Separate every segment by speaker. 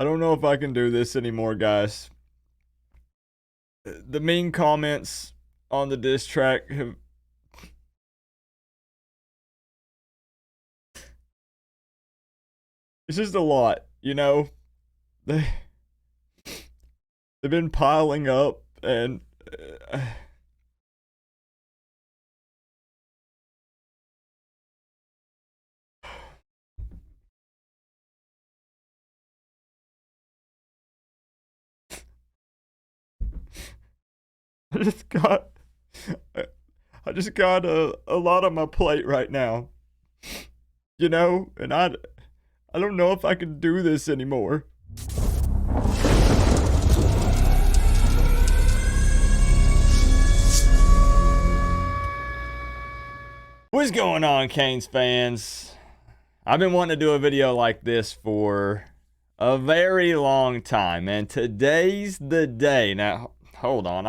Speaker 1: I don't know if I can do this anymore, guys. The mean comments on the diss track have... It's just a lot, you know? They've been piling up, and... I just got... I just got a lot on my plate right now. You know? And I don't know if I can do this anymore. What's going on, Canes fans? I've been wanting to do a video like this for a very long time, and today's the day. Now, hold on,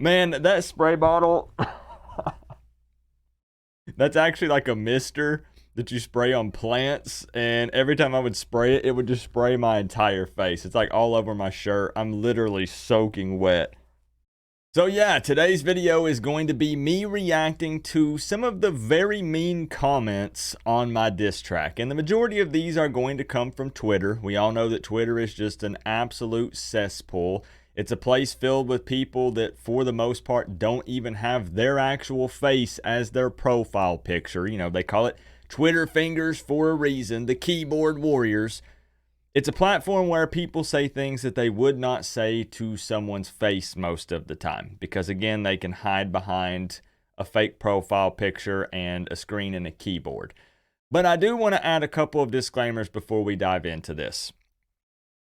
Speaker 1: man, that spray bottle, that's actually like a mister that you spray on plants, and every time I would spray it, it would just spray my entire face. It's like all over my shirt. I'm literally soaking wet. So yeah, today's video is going to be me reacting to some of the very mean comments on my diss track. And the majority of these are going to come from Twitter. We all know that Twitter is just an absolute cesspool. It's a place filled with people that, for the most part, don't even have their actual face as their profile picture. You know, they call it Twitter fingers for a reason, the keyboard warriors. It's a platform where people say things that they would not say to someone's face most of the time, because again, they can hide behind a fake profile picture and a screen and a keyboard. But I do want to add a couple of disclaimers before we dive into this.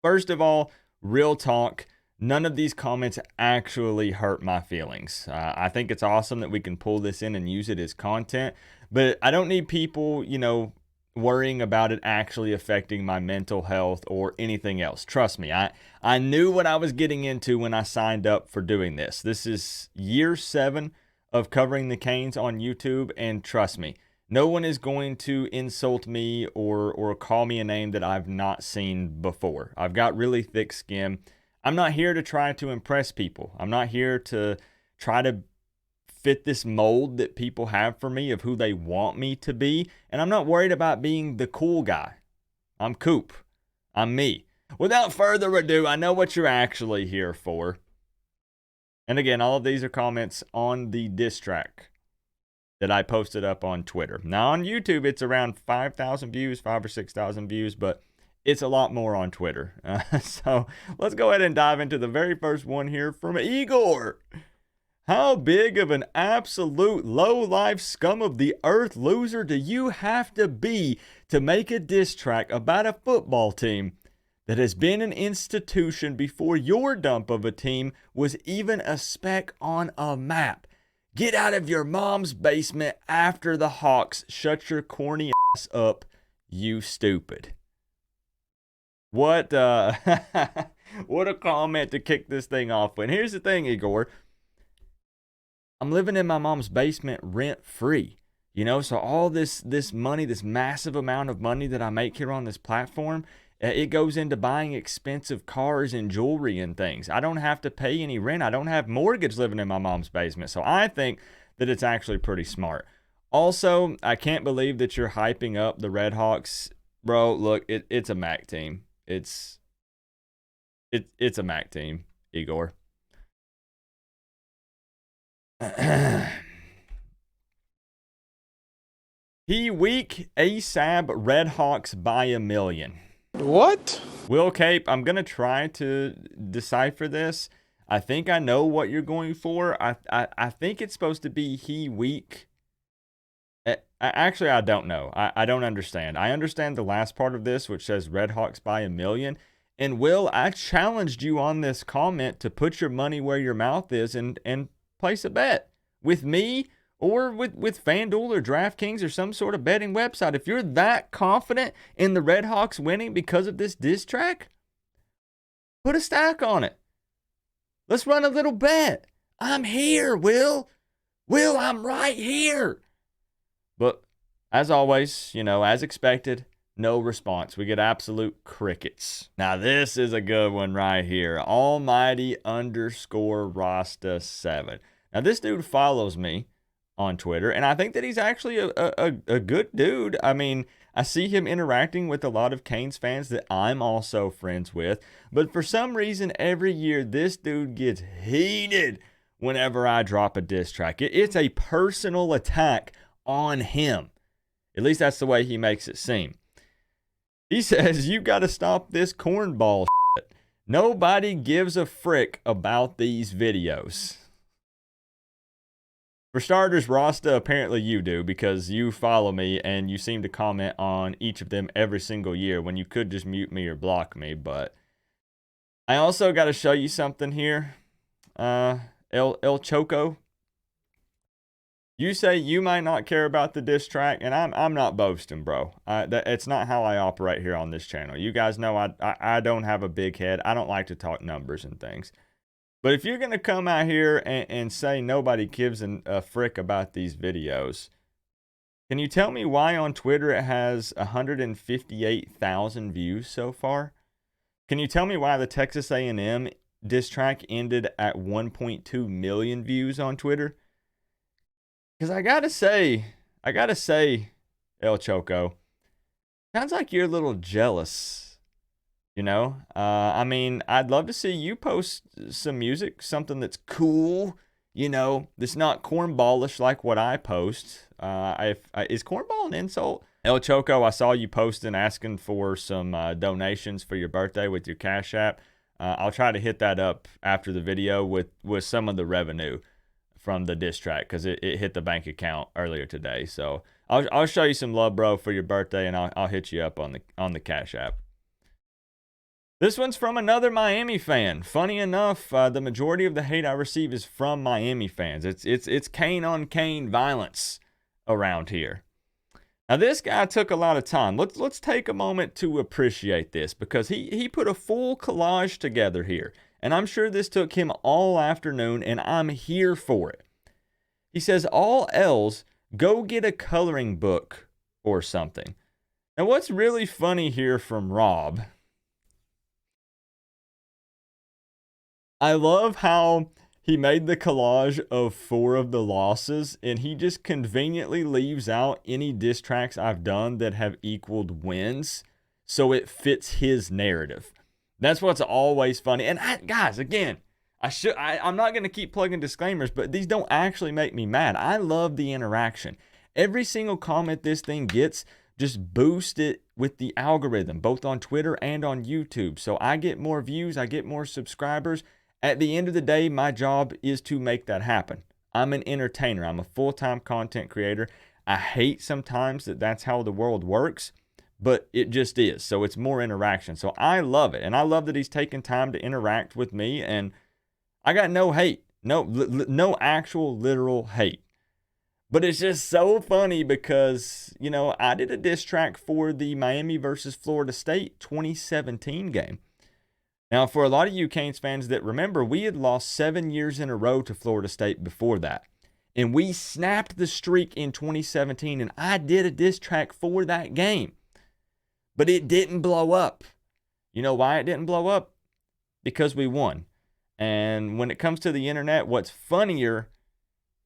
Speaker 1: First of all, real talk, none of these comments actually hurt my feelings. I think it's awesome that we can pull this in and use it as content, but I don't need people, you know, worrying about it actually affecting my mental health or anything else. Trust me, I knew what I was getting into when I signed up for doing this. This is year 7 of covering the Canes on YouTube, and trust me, no one is going to insult me or call me a name that I've not seen before. I've got really thick skin. I'm not here to try to impress people. I'm not here to try to fit this mold that people have for me of who they want me to be, and I'm not worried about being the cool guy. I'm Coop. I'm me. Without further ado, I know what you're actually here for. And again, all of these are comments on the diss track that I posted up on Twitter. Now on YouTube, it's around 5,000 views, 5,000 or 6,000 views, but it's a lot more on Twitter. So let's go ahead and dive into the very first one here from Igor. How big of an absolute low-life scum of the earth loser do you have to be to make a diss track about a football team that has been an institution before your dump of a team was even a speck on a map? Get out of your mom's basement after the Hawks. Shut your corny ass up, you stupid. What what a comment to kick this thing off with. And here's the thing, Igor. I'm living in my mom's basement rent free, you know, so all this money, this massive amount of money that I make here on this platform, it goes into buying expensive cars and jewelry and things. I don't have to pay any rent. I don't have mortgage living in my mom's basement. So I think that it's actually pretty smart. Also, I can't believe that you're hyping up the Red Hawks. Bro, look, it's a MAC team. It's a MAC team, Igor. He weak ASAB Red Hawks by a million.
Speaker 2: What?
Speaker 1: Will Cape, I'm going to try to decipher this. I think I know what you're going for. I think it's supposed to be he weak. Actually, I don't know. I don't understand. I understand the last part of this, which says Red Hawks by a million. And Will, I challenged you on this comment to put your money where your mouth is and place a bet with me or with FanDuel or DraftKings or some sort of betting website. If you're that confident in the Red Hawks winning because of this diss track, put a stack on it. Let's run a little bet. I'm here, Will. I'm right here. But as always, you know, as expected, No response. We get absolute crickets. Now, this is a good one right here. Almighty _ Rasta7. Now, this dude follows me on Twitter, and I think that he's actually a good dude. I mean, I see him interacting with a lot of Canes fans that I'm also friends with. But for some reason, every year, this dude gets heated whenever I drop a diss track. It's a personal attack on him. At least that's the way he makes it seem. He says, you got to stop this cornball shit. Nobody gives a frick about these videos. For starters, Rasta, apparently you do, because you follow me and you seem to comment on each of them every single year when you could just mute me or block me. But I also got to show you something here. El Choco. You say you might not care about the diss track, and I'm not boasting, bro. It's not how I operate here on this channel. You guys know I don't have a big head. I don't like to talk numbers and things. But if you're going to come out here and say nobody gives a frick about these videos, can you tell me why on Twitter it has 158,000 views so far? Can you tell me why the Texas A&M diss track ended at 1.2 million views on Twitter? Because I gotta say, El Choco, sounds like you're a little jealous, you know? I mean, I'd love to see you post some music, something that's cool, you know, that's not cornballish like what I post. Is cornball an insult? El Choco, I saw you posting asking for some donations for your birthday with your Cash App. I'll try to hit that up after the video with some of the revenue from the diss track, because it hit the bank account earlier today. So I'll show you some love, bro, for your birthday, and I'll hit you up on the Cash App. This one's from another Miami fan. Funny enough, the majority of the hate I receive is from Miami fans. It's Cane on Cane violence around here. Now, this guy took a lot of time. Let's take a moment to appreciate this, because he put a full collage together here. And I'm sure this took him all afternoon, and I'm here for it. He says, all L's, go get a coloring book or something. Now, what's really funny here from Rob, I love how he made the collage of 4 of the losses, and he just conveniently leaves out any diss tracks I've done that have equaled wins, so it fits his narrative. That's what's always funny. And guys, again, I'm not going to keep plugging disclaimers, but these don't actually make me mad. I love the interaction. Every single comment this thing gets, just boost it with the algorithm, both on Twitter and on YouTube. So I get more views, I get more subscribers. At the end of the day, my job is to make that happen. I'm an entertainer. I'm a full-time content creator. I hate sometimes that that's how the world works, but it just is. So it's more interaction. So I love it. And I love that he's taking time to interact with me. And I got no hate. No actual literal hate. But it's just so funny because, you know, I did a diss track for the Miami versus Florida State 2017 game. Now, for a lot of you Canes fans that remember, we had lost 7 years in a row to Florida State before that. And we snapped the streak in 2017, and I did a diss track for that game. But it didn't blow up. You know why it didn't blow up? Because we won. And when it comes to the internet, what's funnier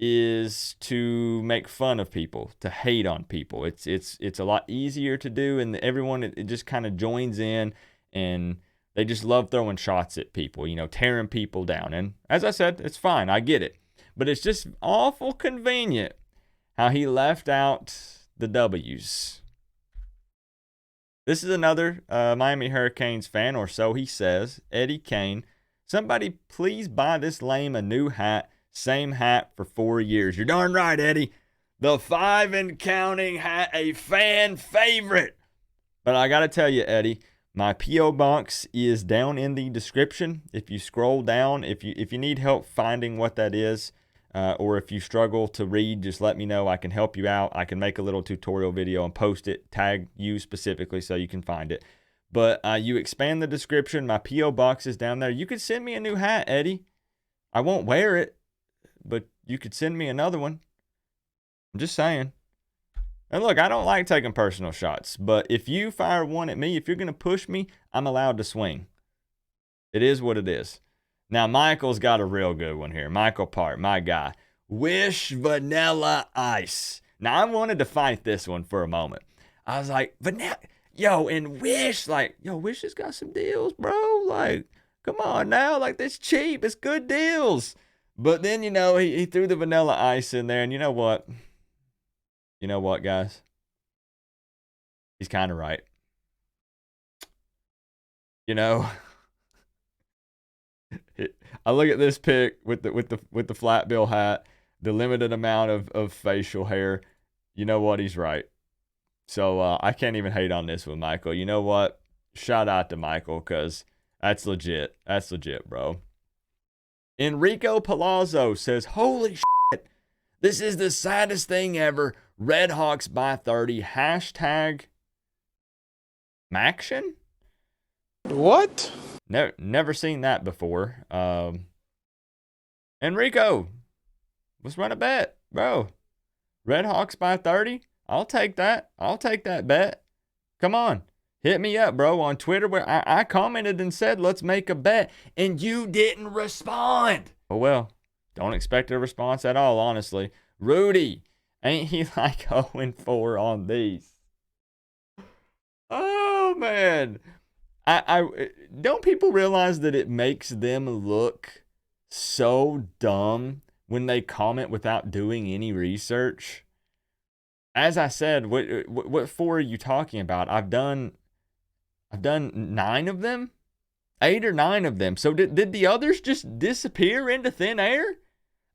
Speaker 1: is to make fun of people, to hate on people. It's a lot easier to do, and everyone, it just kind of joins in, and they just love throwing shots at people, you know, tearing people down. And as I said, it's fine. I get it. But it's just awful convenient how he left out the W's. This is another Miami Hurricanes fan, or so he says, Eddie Kane. Somebody please buy this lame a new hat. Same hat for 4 years. You're darn right, Eddie. The 5 and counting hat, a fan favorite. But I got to tell you, Eddie, my P.O. box is down in the description. If you scroll down, if you need help finding what that is, or if you struggle to read, just let me know. I can help you out. I can make a little tutorial video and post it, tag you specifically so you can find it. But you expand the description. My P.O. box is down there. You could send me a new hat, Eddie. I won't wear it, but you could send me another one. I'm just saying. And look, I don't like taking personal shots, but if you fire one at me, if you're going to push me, I'm allowed to swing. It is what it is. Now, Michael's got a real good one here. Michael Part, my guy. Wish Vanilla Ice. Now, I wanted to fight this one for a moment. I was like, Vanilla, yo, and Wish, like, yo, Wish has got some deals, bro. Like, come on now, like, that's cheap. It's good deals. But then, you know, he threw the Vanilla Ice in there, and you know what? You know what, guys? He's kind of right. You know, I look at this pic with the flat bill hat, the limited amount of facial hair. You know what? He's right. So I can't even hate on this one, Michael. You know what? Shout out to Michael, because that's legit. That's legit, bro. Enrico Palazzo says, holy shit, this is the saddest thing ever. Red Hawks by 30. Hashtag Maction?
Speaker 2: What?
Speaker 1: Never seen that before. Enrico, let's run a bet, bro. Red Hawks by 30? I'll take that. I'll take that bet. Come on. Hit me up, bro, on Twitter, where I commented and said, let's make a bet, and you didn't respond. Oh, well, don't expect a response at all, honestly. Rudy, ain't he like 0-4 on these? Oh, man. I don't people realize that it makes them look so dumb when they comment without doing any research? As I said, what 4 are you talking about? I've done 9 of them, 8 or 9 of them. So did the others just disappear into thin air?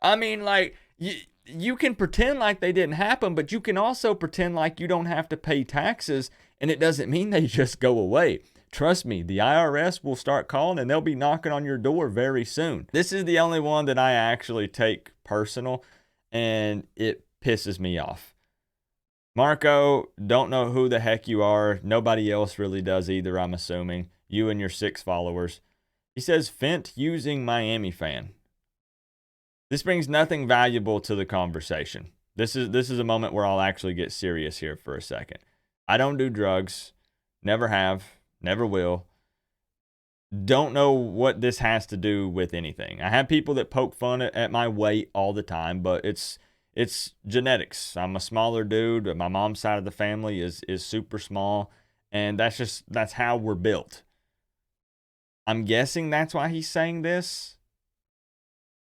Speaker 1: I mean, like, you can pretend like they didn't happen, but you can also pretend like you don't have to pay taxes, and it doesn't mean they just go away. Trust me, the IRS will start calling, and they'll be knocking on your door very soon. This is the only one that I actually take personal, and it pisses me off. Marco, don't know who the heck you are. Nobody else really does either, I'm assuming. You and your 6 followers. He says, Fent using Miami fan. This brings nothing valuable to the conversation. This is a moment where I'll actually get serious here for a second. I don't do drugs. Never have. Never will. Don't know what this has to do with anything. I have people that poke fun at my weight all the time, but it's genetics. I'm a smaller dude, but my mom's side of the family is super small, and that's how we're built. I'm guessing that's why he's saying this.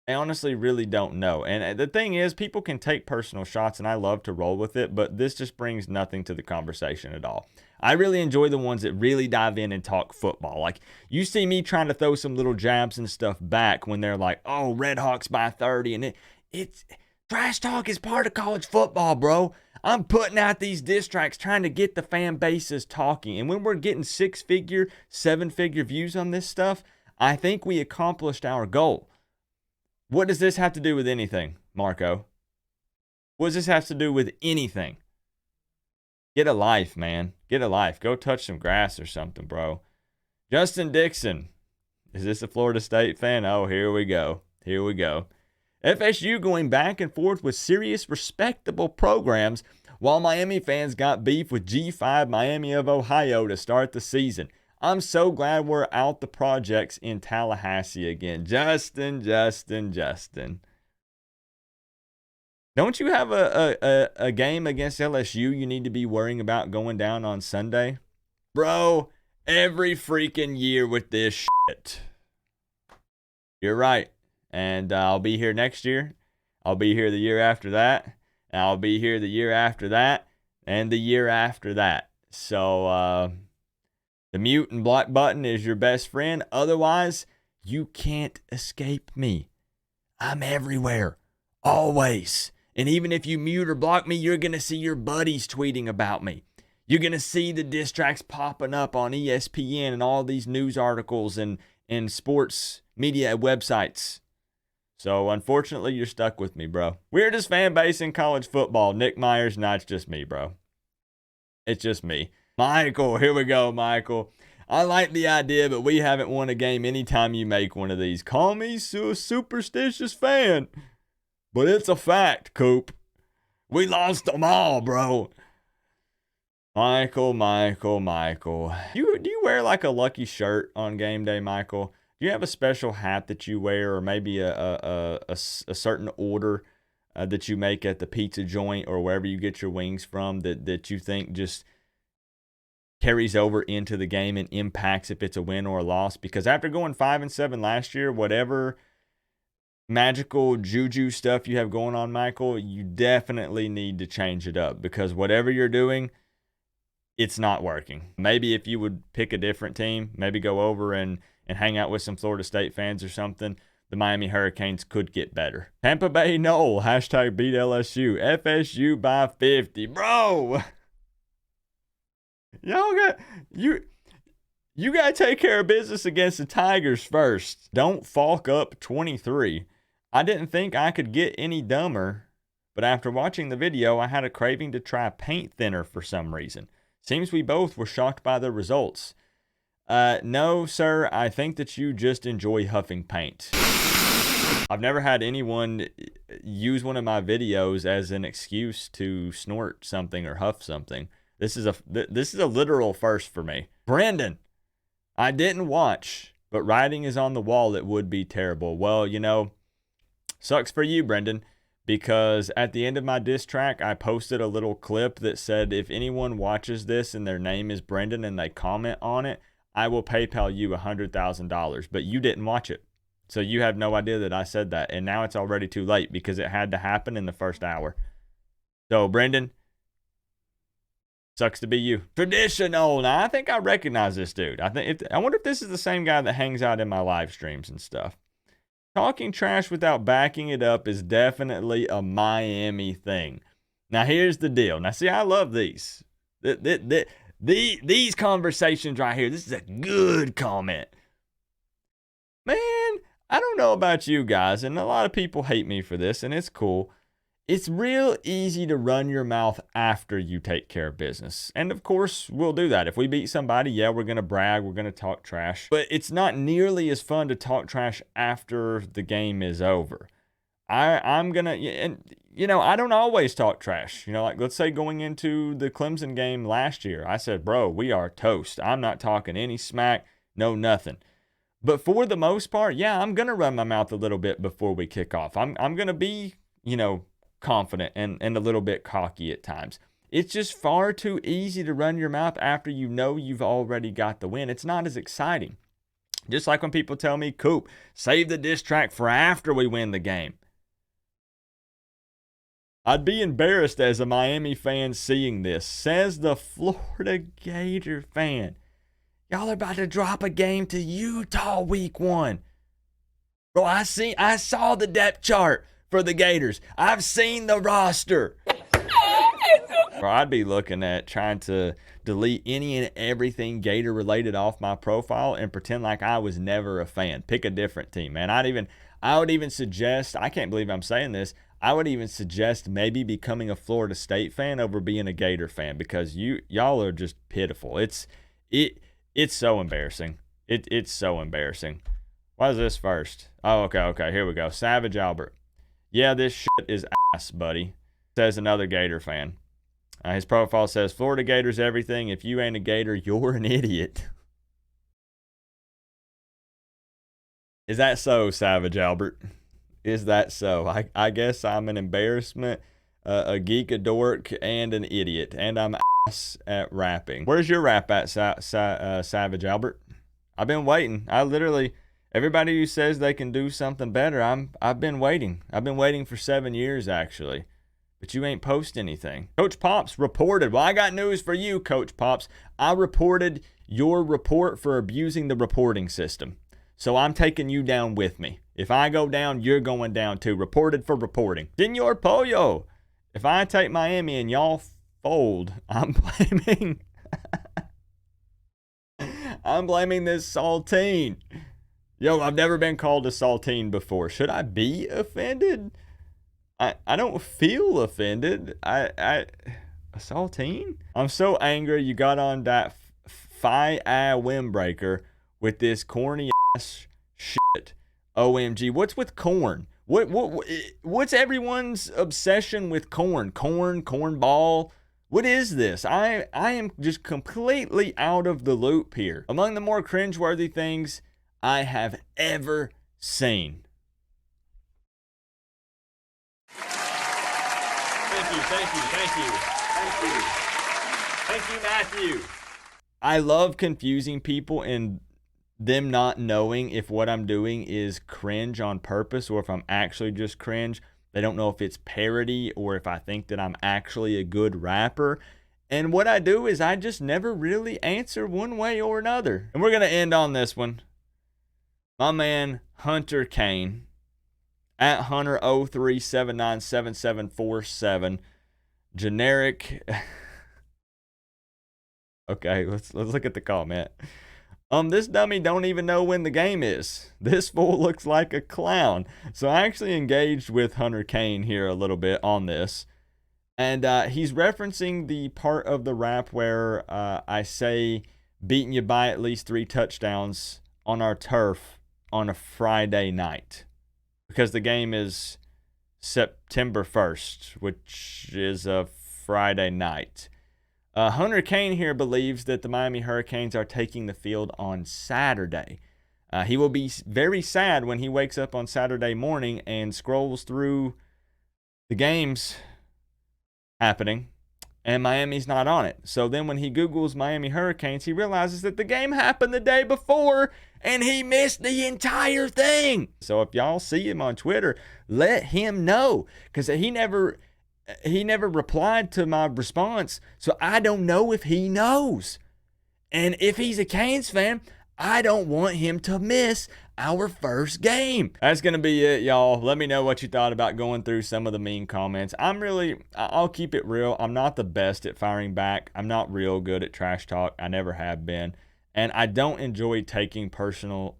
Speaker 1: I honestly really don't know. And the thing is, people can take personal shots, and I love to roll with it, but this just brings nothing to the conversation at all. I really enjoy the ones that really dive in and talk football. Like, you see me trying to throw some little jabs and stuff back when they're like, oh, Red Hawks by 30, and it's trash talk is part of college football, bro. I'm putting out these diss tracks trying to get the fan bases talking. And when we're getting 6-figure, 7-figure views on this stuff, I think we accomplished our goal. What does this have to do with anything, Marco? What does this have to do with anything? Get a life, man. Get a life. Go touch some grass or something, bro. Justin Dixon. Is this a Florida State fan? Oh, here we go. Here we go. FSU going back and forth with serious, respectable programs, while Miami fans got beef with G5 Miami of Ohio to start the season. I'm so glad we're out the projects in Tallahassee again. Justin. Don't you have a game against LSU you need to be worrying about going down on Sunday? Bro, every freaking year with this shit. You're right. And I'll be here next year. I'll be here the year after that. And I'll be here the year after that. And the year after that. So, the mute and block button is your best friend. Otherwise, you can't escape me. I'm everywhere. Always. And even if you mute or block me, you're going to see your buddies tweeting about me. You're going to see the diss tracks popping up on ESPN and all these news articles and sports media websites. So, unfortunately, you're stuck with me, bro. Weirdest fan base in college football. Nick Myers, no, it's just me, bro. It's just me. Michael, here we go, Michael. I like the idea, but we haven't won a game anytime you make one of these. Call me a superstitious fan. But it's a fact, Coop. We lost them all, bro. Michael. Do you wear like a lucky shirt on game day, Michael? Do you have a special hat that you wear, or maybe a certain order that you make at the pizza joint or wherever you get your wings from that you think just carries over into the game and impacts if it's a win or a loss? Because after going 5-7 last year, whatever magical juju stuff you have going on, Michael, you definitely need to change it up, because whatever you're doing, it's not working. Maybe if you would pick a different team, maybe go over and hang out with some Florida State fans or something, the Miami Hurricanes could get better. Tampa Bay Noel, hashtag beat LSU. FSU by 50. Bro! Y'all got... You got to take care of business against the Tigers first. Don't falk up 23. I didn't think I could get any dumber, but after watching the video, I had a craving to try paint thinner for some reason. Seems we both were shocked by the results. No, sir, I think that you just enjoy huffing paint. I've never had anyone use one of my videos as an excuse to snort something or huff something. This is a literal first for me. Brandon, I didn't watch, but writing is on the wall. It would be terrible. Well, you know, sucks for you, Brendan, because at the end of my diss track, I posted a little clip that said, if anyone watches this and their name is Brendan and they comment on it, I will PayPal you $100,000. But you didn't watch it. So you have no idea that I said that. And now it's already too late because it had to happen in the first hour. So, Brendan, sucks to be you. Traditional. Now, I think I recognize this dude. I wonder if this is the same guy that hangs out in my live streams and stuff. Talking trash without backing it up is definitely a Miami thing. Now, here's the deal. Now, see, I love these. These conversations right here. This is a good comment. Man, I don't know about you guys, and a lot of people hate me for this, and it's cool. It's real easy to run your mouth after you take care of business. And of course, we'll do that. If we beat somebody, yeah, we're going to brag, we're going to talk trash. But it's not nearly as fun to talk trash after the game is over. I'm going to, and you know, I don't always talk trash. You know, like let's say going into the Clemson game last year, I said, bro, we are toast. I'm not talking any smack, no nothing. But for the most part, yeah, I'm going to run my mouth a little bit before we kick off. I'm going to be, you know, confident and a little bit cocky at times. It's just far too easy to run your mouth after you know you've already got the win. It's not as exciting. Just like when people tell me, Coop, save the diss track for after we win the game. I'd be embarrassed as a Miami fan seeing this, says the Florida Gator fan. Y'all are about to drop a game to Utah week 1. Bro, I saw the depth chart for the Gators. I've seen the roster. Bro, I'd be looking at trying to delete any and everything Gator related off my profile and pretend like I was never a fan. Pick a different team, man. I would even suggest, I can't believe I'm saying this, I would even suggest maybe becoming a Florida State fan over being a Gator fan, because y'all are just pitiful. It's so embarrassing. It's so embarrassing. Why is this first? Oh, okay, here we go. Savage Albert. Yeah, this shit is ass, buddy, says another Gator fan. His profile says, Florida Gators everything. If you ain't a Gator, you're an idiot. Is that so, Savage Albert? Is that so? I guess I'm an embarrassment, a geek, a dork, and an idiot. And I'm ass at rapping. Where's your rap at, Savage Albert? I've been waiting. Everybody who says they can do something better, I've been waiting. I've been waiting for 7 years, actually. But you ain't post anything. Coach Pops reported. Well, I got news for you, Coach Pops. I reported your report for abusing the reporting system. So I'm taking you down with me. If I go down, you're going down too. Reported for reporting. Senor Pollo. If I take Miami and y'all fold, I'm blaming this Saltine. Yo, I've never been called a Saltine before. Should I be offended? I don't feel offended. A Saltine? I'm so angry you got on that fi-eye windbreaker with this corny ass shit. OMG. What's with corn? What's everyone's obsession with corn? Cornball? What is this? I am just completely out of the loop here. Among the more cringeworthy things I have ever seen. Thank you, Matthew. I love confusing people and them not knowing if what I'm doing is cringe on purpose or if I'm actually just cringe. They don't know if it's parody or if I think that I'm actually a good rapper. And what I do is I just never really answer one way or another. And we're going to end on this one. My man, Hunter Kane, at Hunter03797747, generic. Okay, let's look at the comment. This dummy don't even know when the game is. This fool looks like a clown. So I actually engaged with Hunter Kane here a little bit on this. And he's referencing the part of the rap where I say beating you by at least 3 touchdowns on our turf on a Friday night. Because the game is September 1st, which is a Friday night. Hunter Kane here believes that the Miami Hurricanes are taking the field on Saturday. He will be very sad when he wakes up on Saturday morning and scrolls through the games happening and Miami's not on it. So then when he Googles Miami Hurricanes, he realizes that the game happened the day before and he missed the entire thing. So if y'all see him on Twitter, let him know, because he never replied to my response, so I don't know if he knows. And if he's a Canes fan, I don't want him to miss our first game. That's going to be it, y'all. Let me know what you thought about going through some of the mean comments. I'll keep it real. I'm not the best at firing back. I'm not real good at trash talk. I never have been. And I don't enjoy taking personal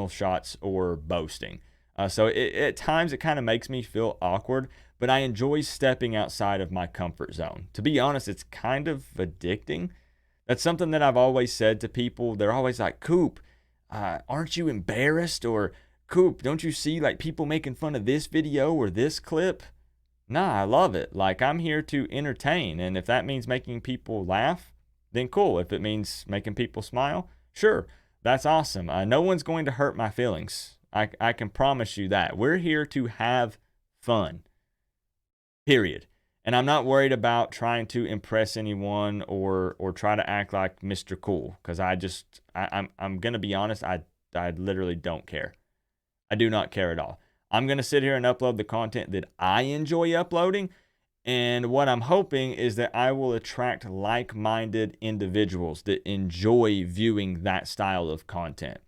Speaker 1: shots or boasting. So at times it kind of makes me feel awkward, but I enjoy stepping outside of my comfort zone. To be honest, it's kind of addicting. That's something that I've always said to people. They're always like, Coop, aren't you embarrassed? Or Coop, don't you see like people making fun of this video or this clip? Nah, I love it. Like, I'm here to entertain. And if that means making people laugh, then cool. If it means making people smile, sure, that's awesome. No one's going to hurt my feelings. I can promise you that. We're here to have fun, period. And I'm not worried about trying to impress anyone or try to act like Mr. Cool, because I'm going to be honest, I literally don't care. I do not care at all. I'm going to sit here and upload the content that I enjoy uploading, and what I'm hoping is that I will attract like-minded individuals that enjoy viewing that style of content.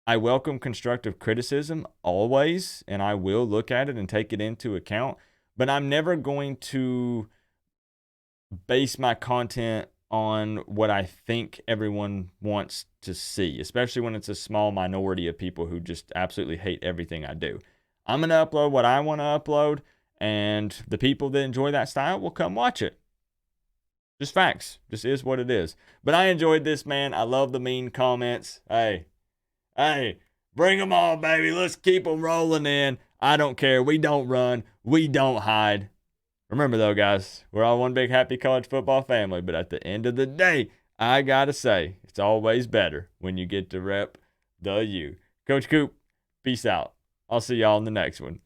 Speaker 1: I welcome constructive criticism always, and I will look at it and take it into account, but I'm never going to base my content on what I think everyone wants to see, especially when it's a small minority of people who just absolutely hate everything I do. I'm going to upload what I want to upload, and the people that enjoy that style will come watch it. Just facts. Just is what it is. But I enjoyed this, man. I love the mean comments. Hey, bring them on, baby. Let's keep them rolling in. I don't care. We don't run. We don't hide. Remember, though, guys, we're all one big happy college football family. But at the end of the day, I got to say, it's always better when you get to rep the U. Coach Coop, peace out. I'll see y'all in the next one.